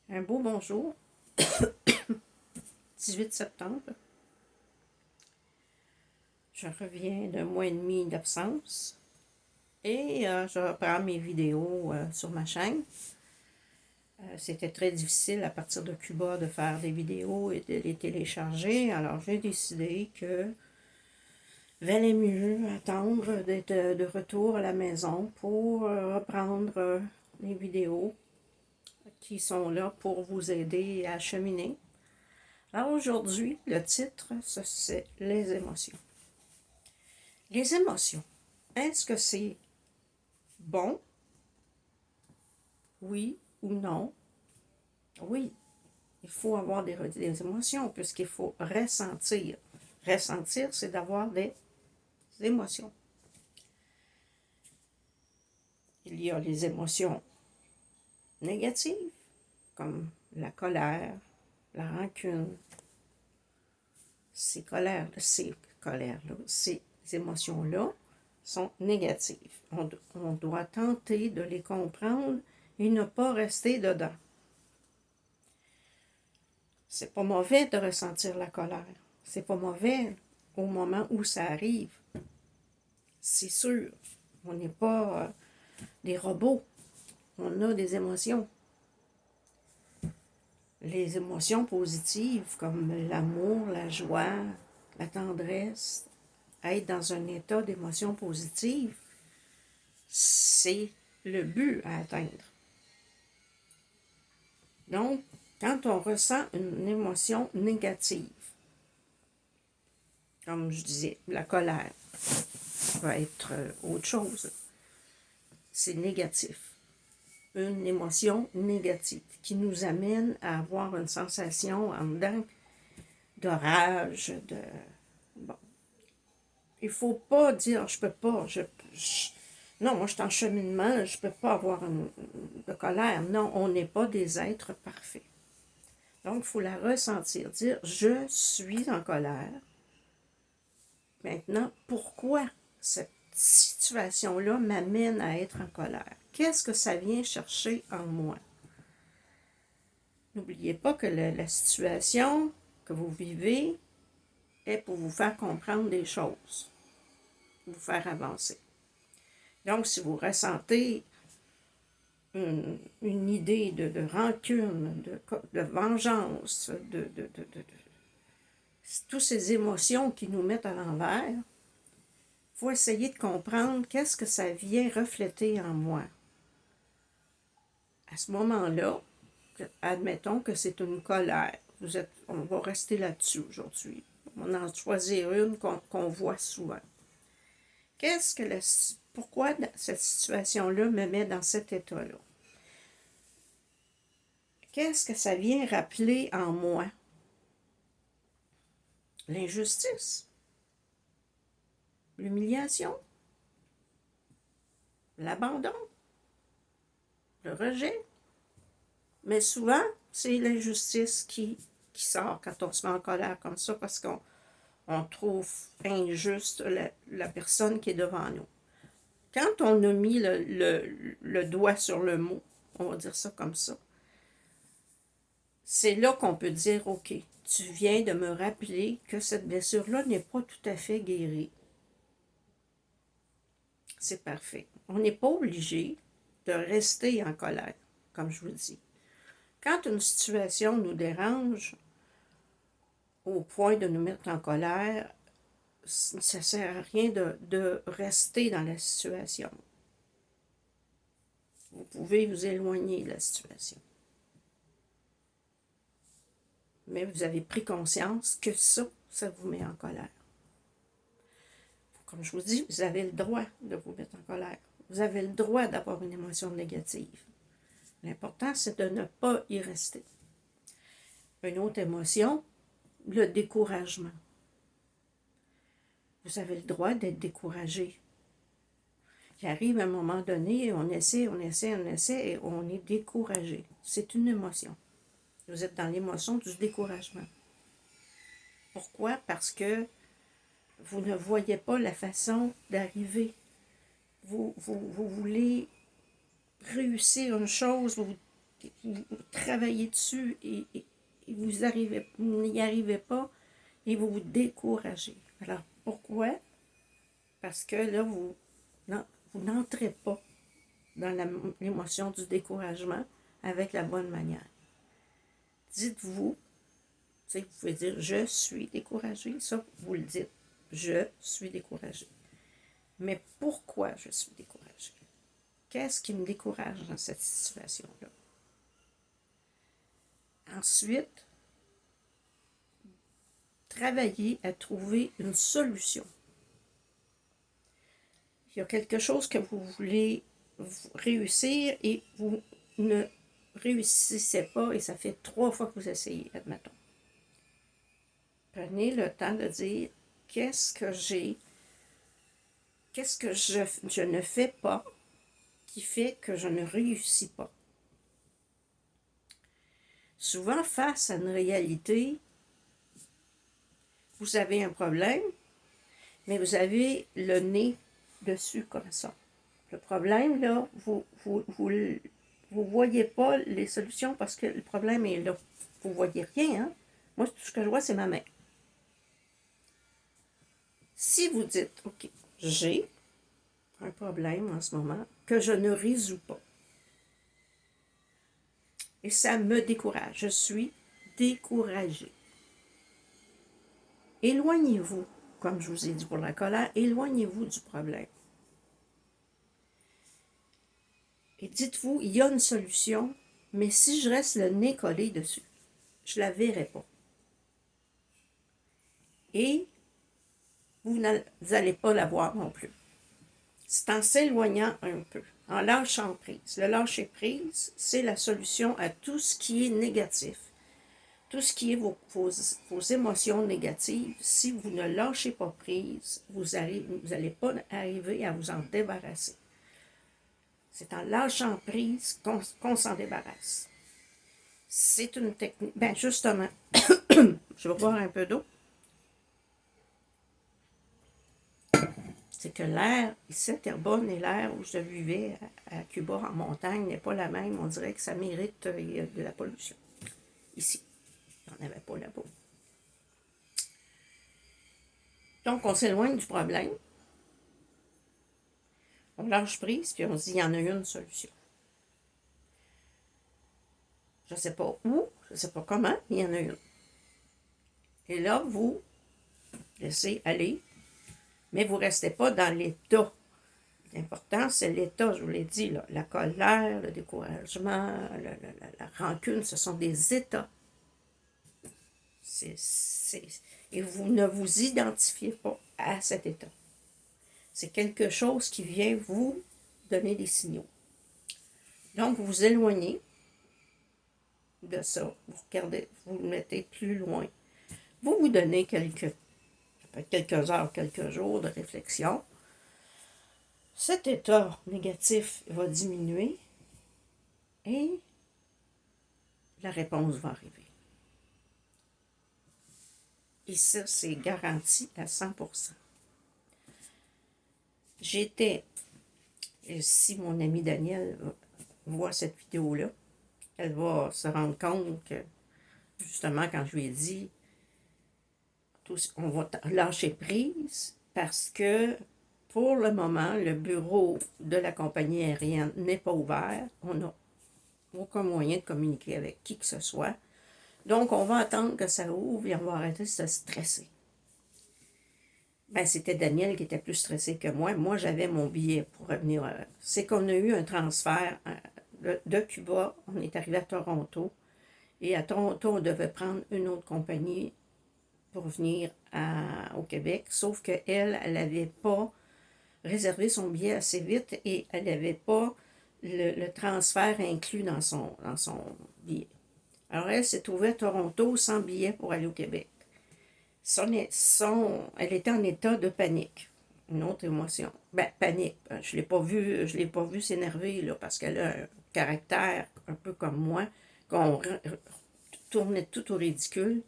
Un beau bonjour, 18 septembre. Je reviens d'un mois et demi d'absence et je reprends mes vidéos sur ma chaîne. C'était très difficile à partir de Cuba de faire des vidéos et de les télécharger, alors j'ai décidé que valait mieux attendre d'être de retour à la maison pour reprendre les vidéos qui sont là pour vous aider à cheminer. Alors aujourd'hui, le titre, c'est les émotions. Les émotions, est-ce que c'est bon? Oui ou non? Oui, il faut avoir des émotions puisqu'il faut ressentir. Ressentir, c'est d'avoir des émotions. Il y a les émotions négatives, comme la colère, la rancune. Ces colères-là, ces émotions-là sont négatives. On doit tenter de les comprendre et ne pas rester dedans. C'est pas mauvais de ressentir la colère. C'est pas mauvais au moment où ça arrive. C'est sûr, on n'est pas des robots. On a des émotions. Les émotions positives comme l'amour, la joie, la tendresse, être dans un état d'émotion positive, c'est le but à atteindre. Donc, quand on ressent une émotion négative, comme je disais, la colère va être autre chose. C'est négatif. Une émotion négative qui nous amène à avoir une sensation en dedans de rage, de... Bon. Il ne faut pas dire « je peux pas, non, moi je suis en cheminement, je ne peux pas avoir de colère. » Non, on n'est pas des êtres parfaits. Donc, il faut la ressentir, dire « je suis en colère. » Maintenant, pourquoi cette situation-là m'amène à être en colère? Qu'est-ce que ça vient chercher en moi? N'oubliez pas que la situation que vous vivez est pour vous faire comprendre des choses, vous faire avancer. Donc, si vous ressentez une idée de rancune, de vengeance, toutes ces émotions qui nous mettent à l'envers, il faut essayer de comprendre qu'est-ce que ça vient refléter en moi. À ce moment-là, admettons que c'est une colère. On va rester là-dessus aujourd'hui. On en choisir une qu'on voit souvent. Pourquoi cette situation-là me met dans cet état-là? Qu'est-ce que ça vient rappeler en moi? L'injustice, l'humiliation, l'abandon, le rejet. Mais souvent, c'est l'injustice qui sort quand on se met en colère comme ça parce qu'on trouve injuste la personne qui est devant nous. Quand on a mis le doigt sur le mot, on va dire ça comme ça, c'est là qu'on peut dire, OK, tu viens de me rappeler que cette blessure-là n'est pas tout à fait guérie. C'est parfait. On n'est pas obligé de rester en colère, comme je vous dis. Quand une situation nous dérange au point de nous mettre en colère, ça ne sert à rien de rester dans la situation. Vous pouvez vous éloigner de la situation. Mais vous avez pris conscience que ça vous met en colère. Comme je vous dis, vous avez le droit de vous mettre en colère. Vous avez le droit d'avoir une émotion négative. L'important, c'est de ne pas y rester. Une autre émotion, le découragement. Vous avez le droit d'être découragé. Il arrive à un moment donné, on essaie et on est découragé. C'est une émotion. Vous êtes dans l'émotion du découragement. Pourquoi? Parce que vous ne voyez pas la façon d'arriver. Vous voulez réussir une chose, vous travaillez dessus et vous n'y arrivez pas et vous vous découragez. Alors, pourquoi? Parce que là, vous n'entrez pas dans l'émotion du découragement avec la bonne manière. Dites-vous, vous pouvez dire « je suis découragé », ça, vous le dites. « Je suis découragé ». Mais pourquoi je suis découragé? Qu'est-ce qui me décourage dans cette situation-là? Ensuite, travaillez à trouver une solution. Il y a quelque chose que vous voulez réussir et vous ne réussissez pas et ça fait 3 fois que vous essayez, admettons. Prenez le temps de dire qu'est-ce que je ne fais pas qui fait que je ne réussis pas. Souvent, face à une réalité, vous avez un problème, mais vous avez le nez dessus comme ça. Le problème, là, vous voyez pas les solutions parce que le problème est là. Vous voyez rien, hein? Moi, tout ce que je vois, c'est ma main. Si vous dites, OK, j'ai un problème en ce moment que je ne résous pas. Et ça me décourage. Je suis découragée. Éloignez-vous, comme je vous ai dit pour la colère, éloignez-vous du problème. Et dites-vous, il y a une solution, mais si je reste le nez collé dessus, je ne la verrai pas. Et vous n'allez pas la voir non plus. C'est en s'éloignant un peu, en lâchant prise. Le lâcher prise, c'est la solution à tout ce qui est négatif. Tout ce qui est vos émotions négatives, si vous ne lâchez pas prise, vous n'allez pas arriver à vous en débarrasser. C'est en lâchant prise qu'on s'en débarrasse. C'est une technique. Ben justement, je vais boire un peu d'eau. C'est que l'air, ici à Terrebonne, et l'air où je vivais à Cuba, en montagne, n'est pas la même. On dirait que ça mérite de la pollution. Ici, il n'y en avait pas là-bas. Donc, on s'éloigne du problème. On lâche prise, puis on se dit, il y en a une solution. Je ne sais pas où, je ne sais pas comment, mais il y en a une. Et là, vous laissez aller, mais vous ne restez pas dans l'état. L'important, c'est l'état, je vous l'ai dit, là. La colère, le découragement, la rancune, ce sont des états. Et vous ne vous identifiez pas à cet état. C'est quelque chose qui vient vous donner des signaux. Donc, vous vous éloignez de ça. Vous regardez, vous le mettez plus loin. Vous vous donnez quelques heures, quelques jours de réflexion. Cet état négatif va diminuer et la réponse va arriver. Et ça, c'est garanti à 100%. Si mon amie Danielle voit cette vidéo-là, elle va se rendre compte que, justement, quand je lui ai dit, on va lâcher prise parce que, pour le moment, le bureau de la compagnie aérienne n'est pas ouvert. On n'a aucun moyen de communiquer avec qui que ce soit. Donc, on va attendre que ça ouvre et on va arrêter de se stresser. Ben, c'était Daniel qui était plus stressé que moi. Moi, j'avais mon billet pour revenir. C'est qu'on a eu un transfert de Cuba. On est arrivé à Toronto. Et à Toronto, on devait prendre une autre compagnie pour venir au Québec. Sauf qu'elle, elle n'avait pas réservé son billet assez vite et elle n'avait pas le transfert inclus dans son billet. Alors, elle s'est trouvée à Toronto sans billet pour aller au Québec. Elle était en état de panique. Une autre émotion. Ben, panique. Je ne l'ai pas vue s'énerver, là, parce qu'elle a un caractère un peu comme moi, qu'on tournait tout au ridicule.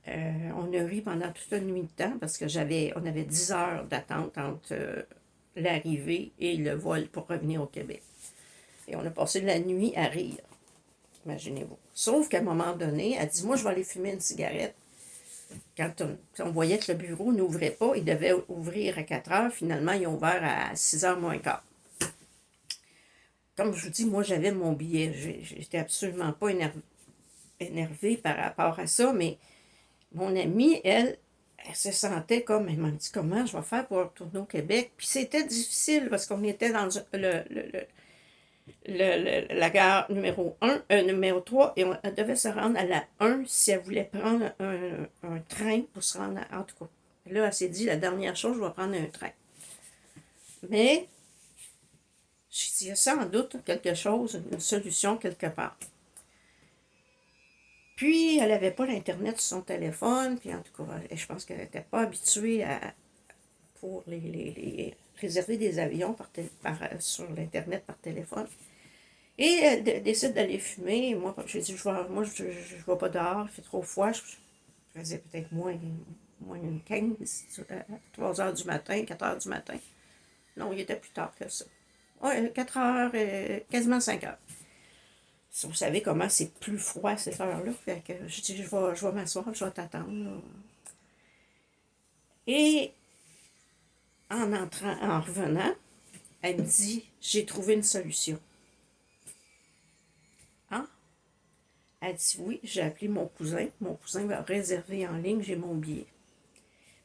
On a ri pendant toute une nuit de temps parce on avait 10 heures d'attente entre l'arrivée et le vol pour revenir au Québec. Et on a passé la nuit à rire. imaginez-vous. Sauf qu'à un moment donné, elle dit, moi, je vais aller fumer une cigarette. Quand on voyait que le bureau n'ouvrait pas, il devait ouvrir à 4 heures. Finalement, ils ont ouvert à 6 heures moins quart. Comme je vous dis, moi, j'avais mon billet. J'étais absolument pas énervée par rapport à ça, mais mon amie, elle se sentait comme, elle m'a dit, comment je vais faire pour retourner au Québec? Puis c'était difficile parce qu'on était dans la gare numéro 1, numéro 3, et elle devait se rendre à la 1 si elle voulait prendre un train pour se rendre en tout cas. Là, elle s'est dit, la dernière chose, je vais prendre un train. Mais, j'ai dit, il y a sans doute quelque chose, une solution quelque part. Puis, elle n'avait pas l'Internet sur son téléphone, puis en tout cas, je pense qu'elle n'était pas habituée pour réserver des avions sur l'Internet par téléphone. Et elle décide d'aller fumer. Moi, j'ai dit, je vais pas dehors, il fait trop froid. Je faisais peut-être moins 15, 3 heures du matin, 4 heures du matin. Non, il était plus tard que ça. Ouais, 4 heures, quasiment 5 heures. Vous savez comment c'est plus froid à cette heure-là. Fait que je dis, je vais m'asseoir, je vais t'attendre. Là. Et en revenant, elle me dit, j'ai trouvé une solution. Hein? Elle dit, oui, j'ai appelé mon cousin. Mon cousin va réserver en ligne, j'ai mon billet.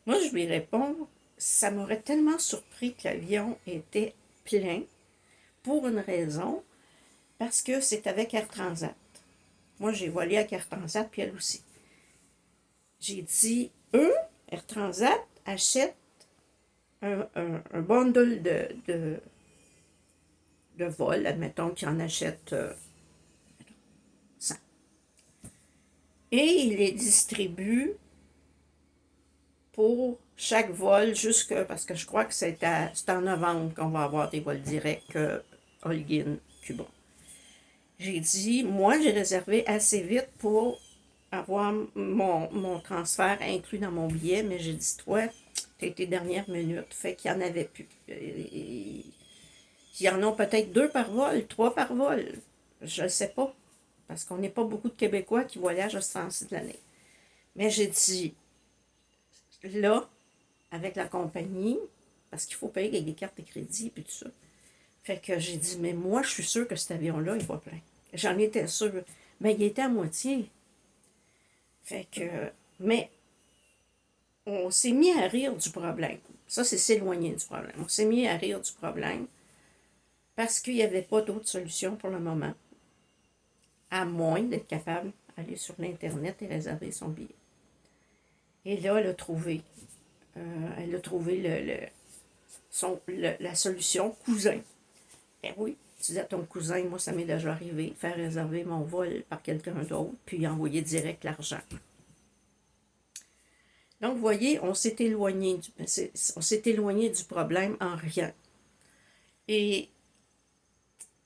Moi, je lui réponds, ça m'aurait tellement surpris que l'avion était plein pour une raison, parce que c'est avec Air Transat. Moi, j'ai volé avec Air Transat, puis elle aussi. J'ai dit, eux, Air Transat, achètent un bundle de vol, admettons qu'ils en achètent 100. Et ils les distribuent pour chaque vol, parce que je crois que c'est en novembre qu'on va avoir des vols directs Holguin, Cuba. J'ai dit, moi, j'ai réservé assez vite pour avoir mon transfert inclus dans mon billet, mais j'ai dit, toi, t'as été dernière minute, fait qu'il n'y en avait plus. Il y en a peut-être 2 par vol, 3 par vol, je ne sais pas, parce qu'on n'est pas beaucoup de Québécois qui voyagent à ce temps-ci de l'année. Mais j'ai dit, là, avec la compagnie, parce qu'il faut payer avec des cartes de crédit et tout ça. Fait que j'ai dit, mais moi, je suis sûre que cet avion-là, il va plein. J'en étais sûre. Mais il était à moitié. Fait que, mais on s'est mis à rire du problème. Ça, c'est s'éloigner du problème. On s'est mis à rire du problème parce qu'il n'y avait pas d'autre solution pour le moment, à moins d'être capable d'aller sur l'Internet et réserver son billet. Et là, elle a trouvé la solution cousin. Ben oui, tu dis à ton cousin, moi ça m'est déjà arrivé, faire réserver mon vol par quelqu'un d'autre, puis envoyer direct l'argent. Donc, vous voyez, on s'est éloigné du problème en riant. Et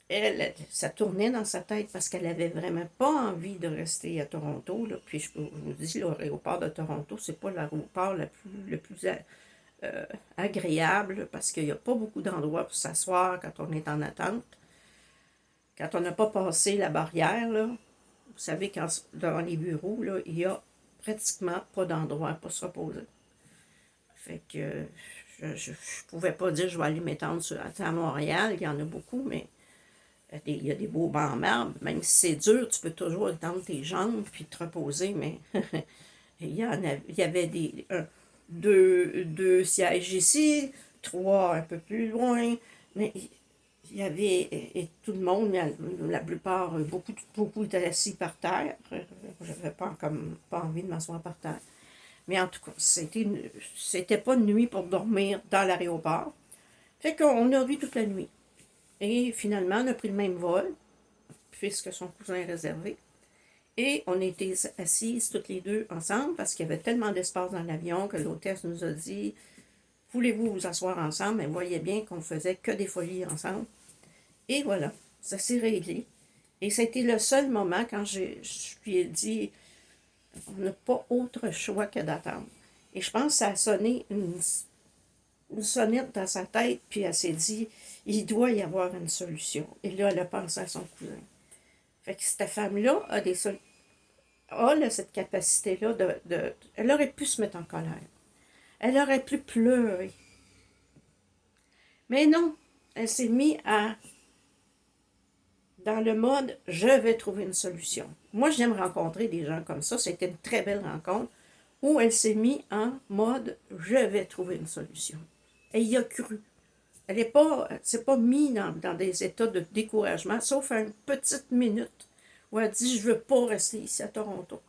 elle, ça tournait dans sa tête parce qu'elle n'avait vraiment pas envie de rester à Toronto. Là. Puis je vous dis, l'aéroport de Toronto, c'est pas l'aéroport le plus agréable parce qu'il n'y a pas beaucoup d'endroits pour s'asseoir quand on est en attente. Quand on n'a pas passé la barrière, là, vous savez, devant les bureaux, là, il n'y a pratiquement pas d'endroit pour se reposer. Fait que je ne pouvais pas dire je vais aller m'étendre à Montréal, il y en a beaucoup, mais il y a des beaux bancs en marbre. Même si c'est dur, tu peux toujours étendre tes jambes puis te reposer, mais il y avait deux sièges ici, 3 un peu plus loin, mais il y avait, et tout le monde, la plupart, beaucoup étaient assis par terre. J'avais pas envie de m'asseoir par terre. Mais en tout cas, c'était pas une nuit pour dormir dans l'aéroport. Fait qu'on a ri toute la nuit. Et finalement, on a pris le même vol, puisque son cousin est réservé. Et on était assises toutes les deux ensemble, parce qu'il y avait tellement d'espace dans l'avion que l'hôtesse nous a dit « Voulez-vous vous asseoir ensemble? » Mais voyez bien qu'on faisait que des folies ensemble. Et voilà, ça s'est réglé. Et c'était le seul moment quand je lui ai dit « On n'a pas autre choix que d'attendre. » Et je pense que ça a sonné une sonnette dans sa tête, puis elle s'est dit, il doit y avoir une solution. Et là, elle a pensé à son cousin. Fait que cette femme-là a là, cette capacité-là elle aurait pu se mettre en colère. Elle aurait pu pleurer. Mais non, elle s'est mise dans le mode « je vais trouver une solution ». Moi, j'aime rencontrer des gens comme ça. C'était une très belle rencontre où elle s'est mise en mode « je vais trouver une solution ». Elle y a cru. Elle n'est pas, c'est pas mise dans des états de découragement, sauf à une petite minute où elle dit « je ne veux pas rester ici à Toronto ».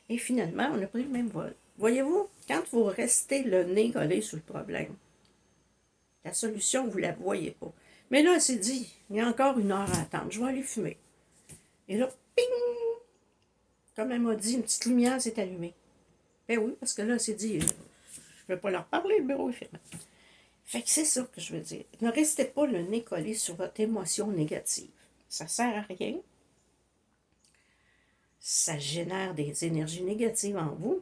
Et finalement, on a pris le même vol. Voyez-vous, quand vous restez le nez collé sur le problème, la solution, vous ne la voyez pas. Mais là, elle s'est dit, il y a encore 1 heure à attendre, je vais aller fumer. Et là, ping! Comme elle m'a dit, une petite lumière s'est allumée. Ben oui, parce que là, elle s'est dit, je ne vais pas leur parler, le bureau est fermé. Fait que c'est ça que je veux dire. Ne restez pas le nez collé sur votre émotion négative. Ça ne sert à rien. Ça génère des énergies négatives en vous.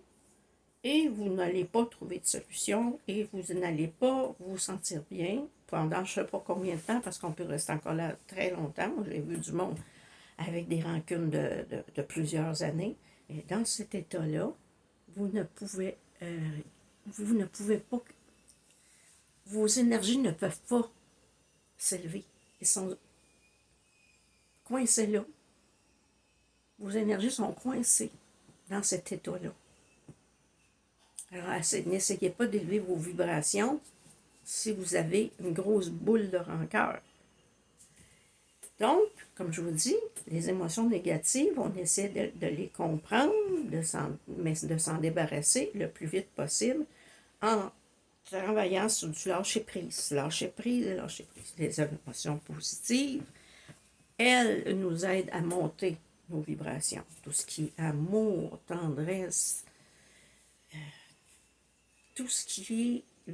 Et vous n'allez pas trouver de solution et vous n'allez pas vous sentir bien pendant je ne sais pas combien de temps, parce qu'on peut rester encore là très longtemps. J'ai vu du monde avec des rancunes de plusieurs années. Et dans cet état-là, vous ne pouvez pas, vos énergies ne peuvent pas s'élever. Elles sont coincées là. Vos énergies sont coincées dans cet état-là. Alors, n'essayez pas d'élever vos vibrations si vous avez une grosse boule de rancœur. Donc, comme je vous dis, les émotions négatives, on essaie de les comprendre, mais de s'en débarrasser le plus vite possible en travaillant sur du lâcher-prise. Lâcher-prise et lâcher-prise. Les émotions positives, elles nous aident à monter nos vibrations. Tout ce qui est amour, tendresse, tout ce qui est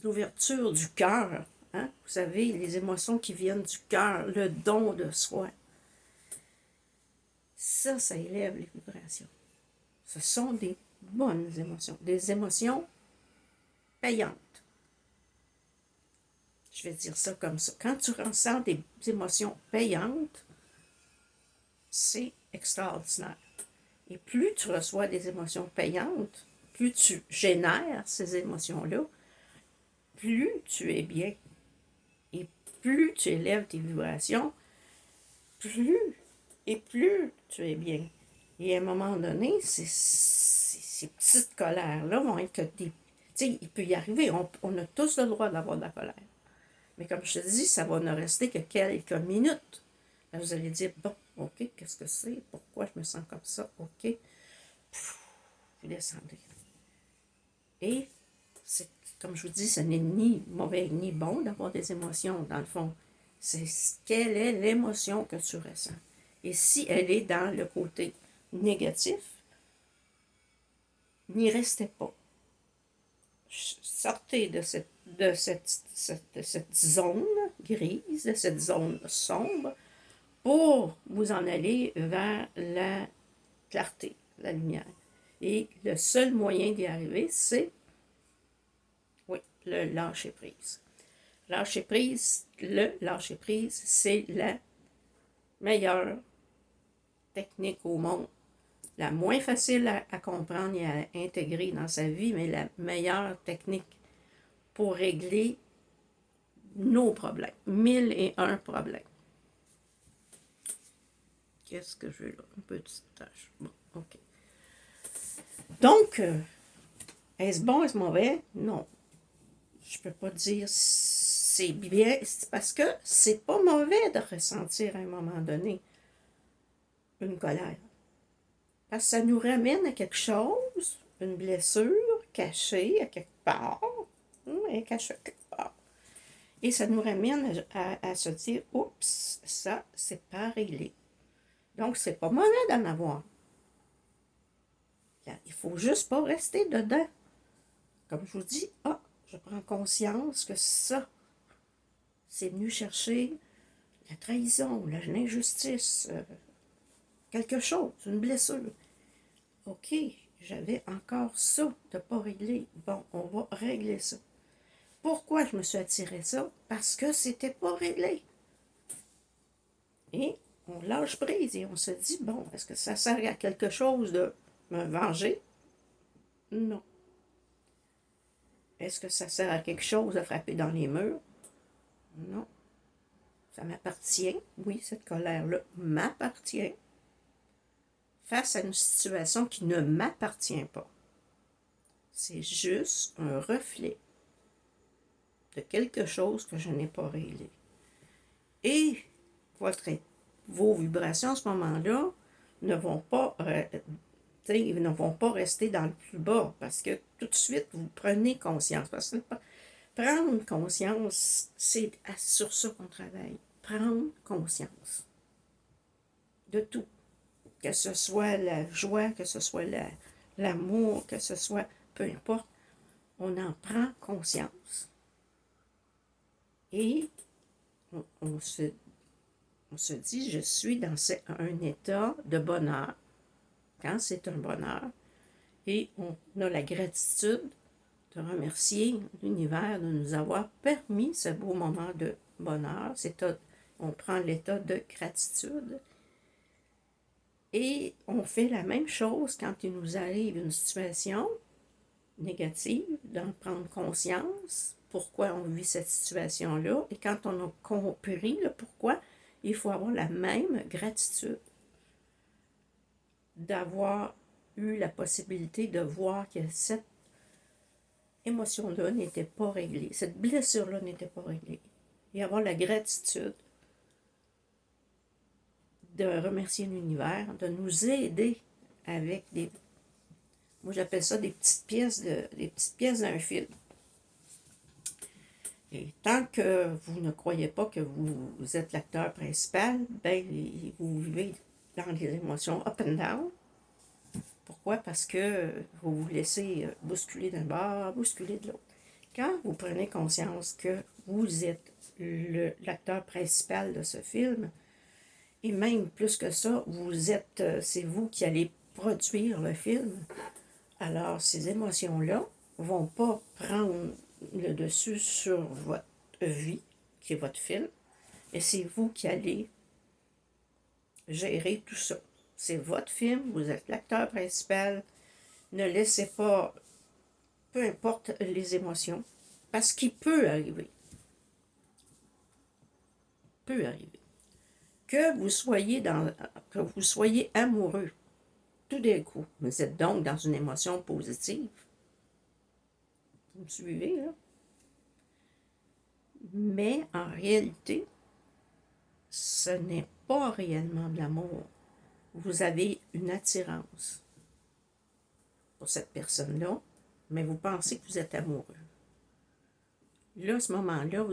l'ouverture du cœur. Hein? Vous savez, les émotions qui viennent du cœur, le don de soi. Ça élève les vibrations. Ce sont des bonnes émotions, des émotions payantes. Je vais dire ça comme ça. Quand tu ressens des émotions payantes, c'est extraordinaire. Et plus tu reçois des émotions payantes, plus tu génères ces émotions-là, plus tu es bien. Et plus tu élèves tes vibrations, plus tu es bien. Et à un moment donné, ces petites colères-là vont être que des... Tu sais, il peut y arriver, on a tous le droit d'avoir de la colère. Mais comme je te dis, ça va ne rester que quelques minutes. Là, vous allez dire, bon, ok, qu'est-ce que c'est? Pourquoi je me sens comme ça? Ok. Vous descendez. Et, comme je vous dis, ce n'est ni mauvais ni bon d'avoir des émotions, dans le fond. C'est quelle est l'émotion que tu ressens. Et si elle est dans le côté négatif, n'y restez pas. Sortez de cette zone grise, de cette zone sombre, pour vous en aller vers la clarté, la lumière. Et le seul moyen d'y arriver, c'est, oui, le lâcher-prise. Le lâcher-prise, c'est la meilleure technique au monde. La moins facile à comprendre et à intégrer dans sa vie, mais la meilleure technique pour régler nos problèmes. 1001 problèmes. Qu'est-ce que j'ai là? Une petite tâche. Bon, ok. Donc, est-ce bon, est-ce mauvais? Non. Je ne peux pas dire c'est bien, parce que c'est pas mauvais de ressentir à un moment donné une colère. Parce que ça nous ramène à quelque chose, une blessure cachée à quelque part, elle est cachée à quelque part. Et ça nous ramène à se dire, oups, ça, c'est pas réglé. Donc, c'est pas mauvais d'en avoir. Il faut juste pas rester dedans. Comme je vous dis, je prends conscience que ça, c'est venu chercher la trahison, l'injustice, quelque chose, une blessure. OK, j'avais encore ça de pas régler. Bon, on va régler ça. Pourquoi je me suis attiré ça? Parce que c'était pas réglé. Et on lâche prise et on se dit, bon, est-ce que ça sert à quelque chose de me venger? Non. Est-ce que ça sert à quelque chose de frapper dans les murs? Non. Ça m'appartient. Oui, cette colère-là m'appartient face à une situation qui ne m'appartient pas. C'est juste un reflet de quelque chose que je n'ai pas réglé. Et vos vibrations à ce moment-là ne vont pas rester dans le plus bas parce que tout de suite, vous prenez conscience. Parce que prendre conscience, c'est sur ça qu'on travaille. Prendre conscience de tout. Que ce soit la joie, que ce soit l'amour, que ce soit, peu importe, on en prend conscience. Et on se dit, je suis dans un état de bonheur, quand c'est un bonheur, et on a la gratitude de remercier l'univers de nous avoir permis ce beau moment de bonheur. On prend l'état de gratitude et on fait la même chose quand il nous arrive une situation négative, d'en prendre conscience, pourquoi on vit cette situation-là, et quand on a compris le pourquoi, il faut avoir la même gratitude d'avoir eu la possibilité de voir que cette émotion-là n'était pas réglée, cette blessure-là n'était pas réglée, et avoir la gratitude de remercier l'univers, de nous aider avec moi j'appelle ça des petites pièces d'un film. Et tant que vous ne croyez pas que vous êtes l'acteur principal, ben vous vivez dans les émotions up and down. Pourquoi? Parce que vous vous laissez bousculer d'un bord, bousculer de l'autre. Quand vous prenez conscience que vous êtes l'acteur principal de ce film, et même plus que ça, c'est vous qui allez produire le film, alors ces émotions-là vont pas prendre le dessus sur votre vie, qui est votre film, et c'est vous qui allez gérer tout ça. C'est votre film, vous êtes l'acteur principal. Ne laissez pas, peu importe les émotions, parce qu'il peut arriver. Que vous soyez amoureux, tout d'un coup. Vous êtes donc dans une émotion positive. Vous me suivez, là? Mais en réalité, ce n'est pas réellement de l'amour. Vous avez une attirance pour cette personne-là, mais vous pensez que vous êtes amoureux. Là, à ce moment-là,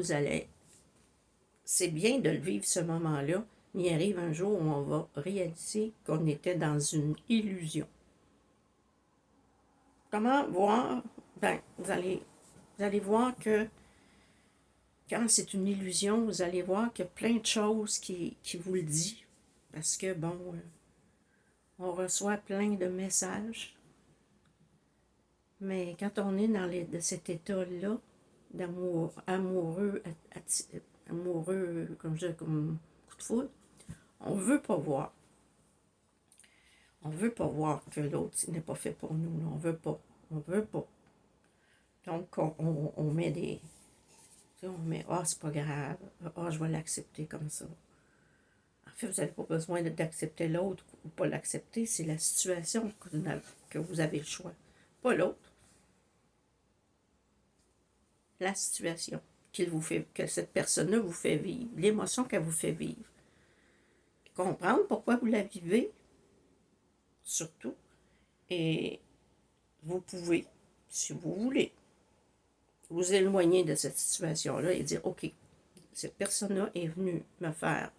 c'est bien de le vivre ce moment-là, mais il arrive un jour où on va réaliser qu'on était dans une illusion. Comment voir? Ben, vous allez voir que quand c'est une illusion, vous allez voir qu'il y a plein de choses qui vous le disent. Parce que, bon, on reçoit plein de messages. Mais quand on est de cet état-là, amoureux, comme coup de foudre, on veut pas voir. On veut pas voir que l'autre n'est pas fait pour nous. On veut pas. On veut pas. Donc, on met c'est pas grave. Je vais l'accepter comme ça. En fait, vous n'avez pas besoin d'accepter l'autre ou pas l'accepter. C'est la situation que vous avez le choix. Pas l'autre. La situation que cette personne-là vous fait vivre. L'émotion qu'elle vous fait vivre. Comprendre pourquoi vous la vivez. Surtout. Et vous pouvez, si vous voulez, vous éloigner de cette situation-là et dire, OK, cette personne-là est venue me faire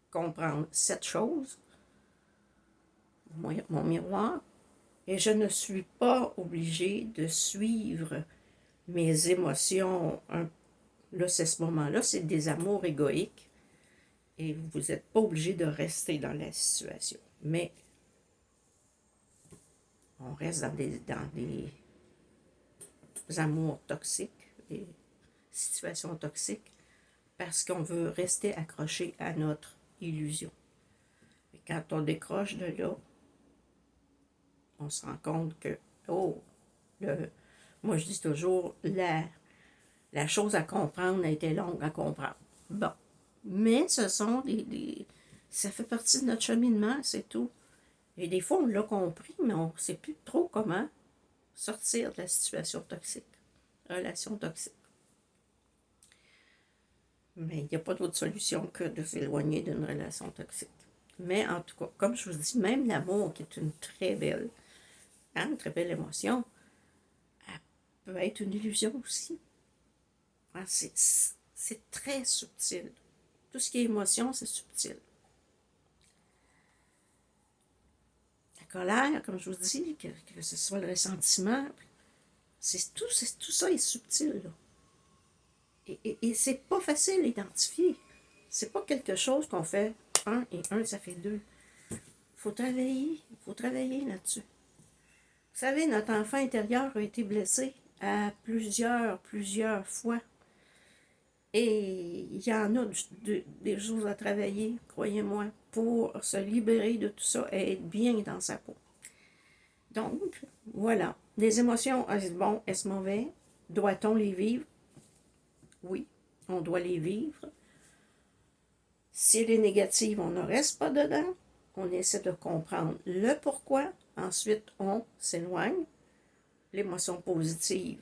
comprendre cette chose, mon miroir, et je ne suis pas obligée de suivre mes émotions. Là, c'est ce moment-là, c'est des amours égoïques, et vous n'êtes pas obligé de rester dans la situation. Mais on reste dans des amours toxiques, des situations toxiques, parce qu'on veut rester accroché à notre illusion. Et quand on décroche de là, on se rend compte que, oh, moi je dis toujours, la chose à comprendre a été longue à comprendre. Bon, mais ce sont ça fait partie de notre cheminement, c'est tout. Et des fois, on l'a compris, mais on ne sait plus trop comment sortir de la situation toxique, relation toxique. Mais il n'y a pas d'autre solution que de s'éloigner d'une relation toxique. Mais en tout cas, comme je vous dis, même l'amour, qui est une très belle émotion, elle peut être une illusion aussi. Hein, c'est très subtil. Tout ce qui est émotion, c'est subtil. La colère, comme je vous dis, que ce soit le ressentiment, tout ça est subtil, là. Et c'est pas facile à identifier. C'est pas quelque chose qu'on fait 1 et 1, ça fait 2. Il faut travailler là-dessus. Vous savez, notre enfant intérieur a été blessé à plusieurs fois. Et il y en a des choses à travailler, croyez-moi, pour se libérer de tout ça et être bien dans sa peau. Donc, voilà. Les émotions, est-ce bon, est-ce mauvais? Doit-on les vivre? Oui, on doit les vivre. Si elle est négative, on ne reste pas dedans. On essaie de comprendre le pourquoi. Ensuite, on s'éloigne. L'émotion positive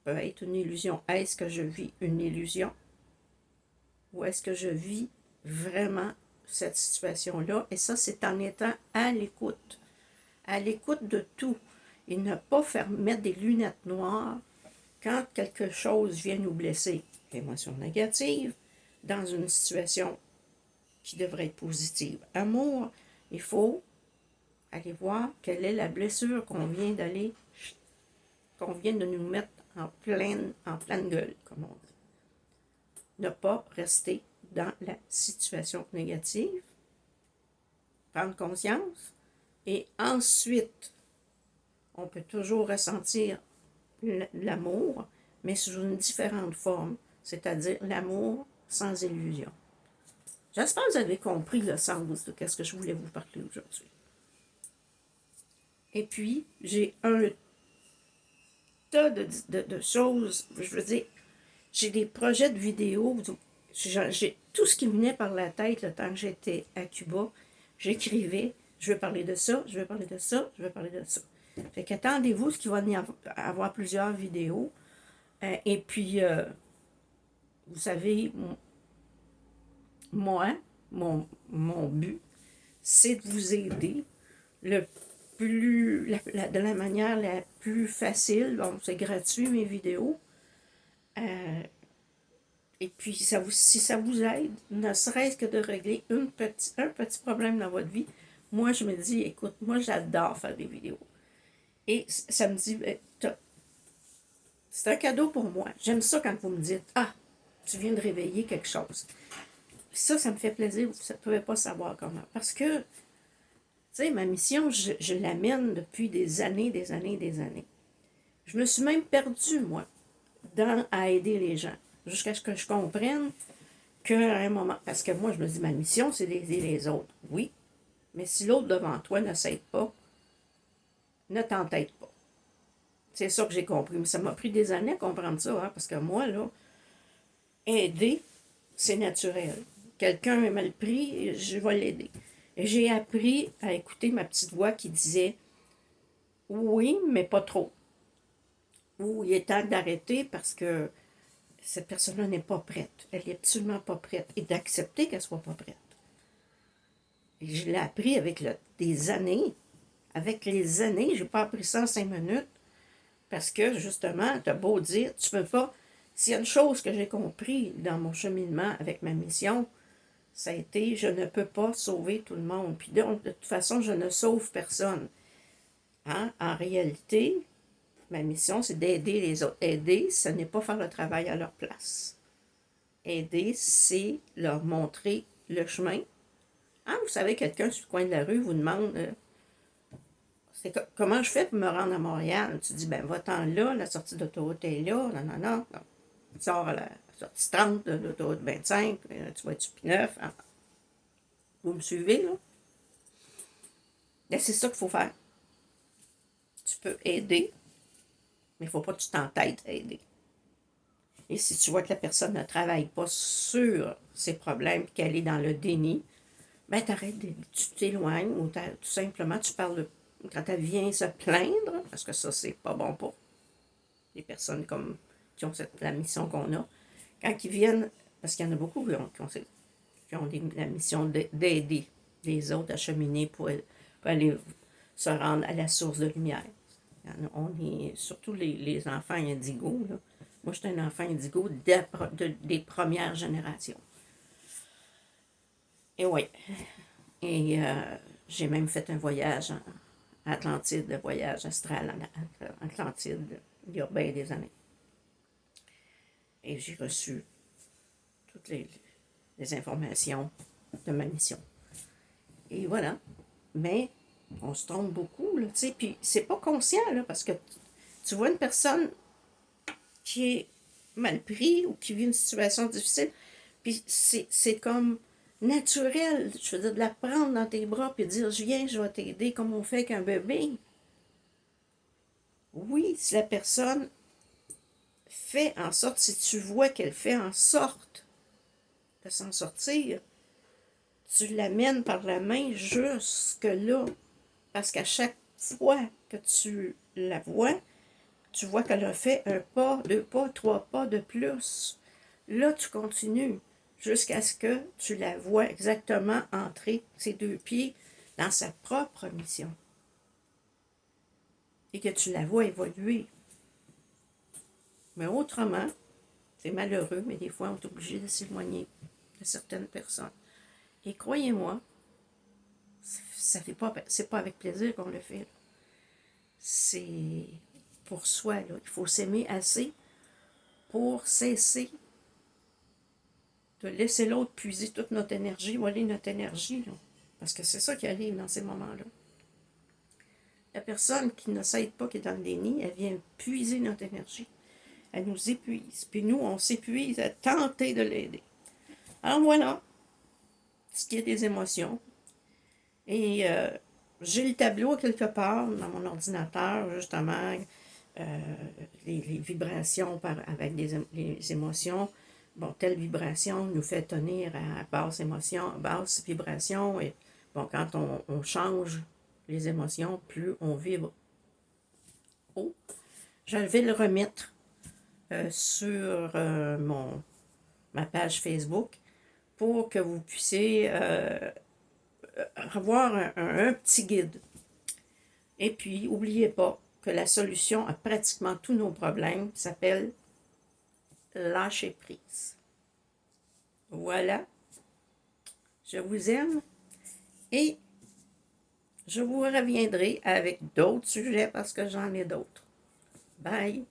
peut être une illusion. Est-ce que je vis une illusion? Ou est-ce que je vis vraiment cette situation-là? Et ça, c'est en étant à l'écoute. À l'écoute de tout. Et ne pas mettre des lunettes noires quand quelque chose vient nous blesser. Émotion négative, dans une situation qui devrait être positive. Amour, il faut aller voir quelle est la blessure qu'on vient de nous mettre en pleine gueule, comme on dit. Ne pas rester dans la situation négative, prendre conscience, et ensuite, on peut toujours ressentir l'amour, mais sous une différente forme, c'est-à-dire l'amour sans illusion. J'espère que vous avez compris le sens de ce que je voulais vous parler aujourd'hui. Et puis, j'ai un tas de choses, je veux dire, j'ai des projets de vidéos, j'ai tout ce qui me venait par la tête le temps que j'étais à Cuba. J'écrivais, je veux parler de ça, je veux parler de ça, je veux parler de ça. Fait qu'attendez-vous ce qu'il va y avoir plusieurs vidéos. Et puis, vous savez, moi, mon but, c'est de vous aider de la manière la plus facile. Bon, c'est gratuit, mes vidéos. Et puis, si ça vous aide, ne serait-ce que de régler un petit problème dans votre vie, moi, je me dis, écoute, moi, j'adore faire des vidéos. Et ça me dit, c'est un cadeau pour moi. J'aime ça quand vous me dites, ah, tu viens de réveiller quelque chose. Ça me fait plaisir. Vous ne pouvez pas savoir comment. Parce que, tu sais, ma mission, je l'amène depuis des années. Je me suis même perdue, moi, à aider les gens. Jusqu'à ce que je comprenne qu'à un moment, parce que moi, je me dis, ma mission, c'est d'aider les autres. Oui, mais si l'autre devant toi ne s'aide pas, ne t'entête pas. C'est ça que j'ai compris. Mais ça m'a pris des années à comprendre ça, hein, parce que moi, là, aider, c'est naturel. Quelqu'un est mal pris, je vais l'aider. Et j'ai appris à écouter ma petite voix qui disait « Oui, mais pas trop. » Ou « Il est temps d'arrêter parce que cette personne-là n'est pas prête. Elle n'est absolument pas prête. » Et d'accepter qu'elle ne soit pas prête. Et je l'ai appris avec des années. Avec les années, je n'ai pas appris ça en 5 minutes. Parce que, justement, tu as beau dire, tu peux pas... S'il y a une chose que j'ai compris dans mon cheminement avec ma mission, ça a été, je ne peux pas sauver tout le monde. Puis donc, de toute façon, je ne sauve personne. Hein? En réalité, ma mission, c'est d'aider les autres. Aider, ce n'est pas faire le travail à leur place. Aider, c'est leur montrer le chemin. Hein? Vous savez, quelqu'un sur le coin de la rue vous demande comment je fais pour me rendre à Montréal? Tu dis, ben va-t'en là, la sortie d'autoroute est là, non. Tu sors à la sortie 30 de l'autoroute 25, tu vas être sur P9. Hein? Vous me suivez, là? Ben, c'est ça qu'il faut faire. Tu peux aider, mais il ne faut pas que tu t'entêtes à aider. Et si tu vois que la personne ne travaille pas sur ses problèmes, qu'elle est dans le déni, ben t'arrêtes, tu t'éloignes ou tout simplement tu parles quand elle vient se plaindre, parce que ça, c'est pas bon pour les personnes comme qui ont la mission qu'on a. Quand ils viennent, parce qu'il y en a beaucoup qui ont la mission d'aider les autres à cheminer pour aller se rendre à la source de lumière. On est surtout les enfants indigos. Là. Moi, j'étais un enfant indigo des premières générations. Et oui. Et j'ai même fait un voyage en Atlantide, le voyage astral en Atlantide, il y a bien des années. Et j'ai reçu toutes les informations de ma mission. Et voilà. Mais on se trompe beaucoup, là, tu sais. Puis c'est pas conscient, là, parce que tu vois une personne qui est mal pris ou qui vit une situation difficile, puis c'est comme naturel, je veux dire, de la prendre dans tes bras puis de dire, viens, je vais t'aider comme on fait avec un bébé. Oui, si la personne fait en sorte, si tu vois qu'elle fait en sorte de s'en sortir, tu l'amènes par la main jusque là. Parce qu'à chaque fois que tu la vois, tu vois qu'elle a fait un pas, deux pas, trois pas de plus. Là, tu continues jusqu'à ce que tu la vois exactement entrer ses deux pieds dans sa propre mission. Et que tu la vois évoluer. Mais autrement, c'est malheureux, mais des fois, on est obligé de s'éloigner de certaines personnes. Et croyez-moi, c'est pas avec plaisir qu'on le fait. C'est pour soi, là. Il faut s'aimer assez pour cesser de laisser l'autre puiser toute notre énergie, voler notre énergie, là. Parce que c'est ça qui arrive dans ces moments-là. La personne qui ne s'aide pas, qui est dans le déni, elle vient puiser notre énergie. Elle nous épuise. Puis nous, on s'épuise à tenter de l'aider. Alors voilà, ce qui est des émotions. Et j'ai le tableau quelque part dans mon ordinateur, justement, les vibrations avec les émotions. Bon, telle vibration nous fait tenir à basse émotion, basse vibration. Et bon, quand on change les émotions, plus on vibre haut. Je vais le remettre sur ma page Facebook pour que vous puissiez avoir un petit guide. Et puis, n'oubliez pas que la solution à pratiquement tous nos problèmes s'appelle lâcher prise. Voilà. Je vous aime et je vous reviendrai avec d'autres sujets parce que j'en ai d'autres. Bye!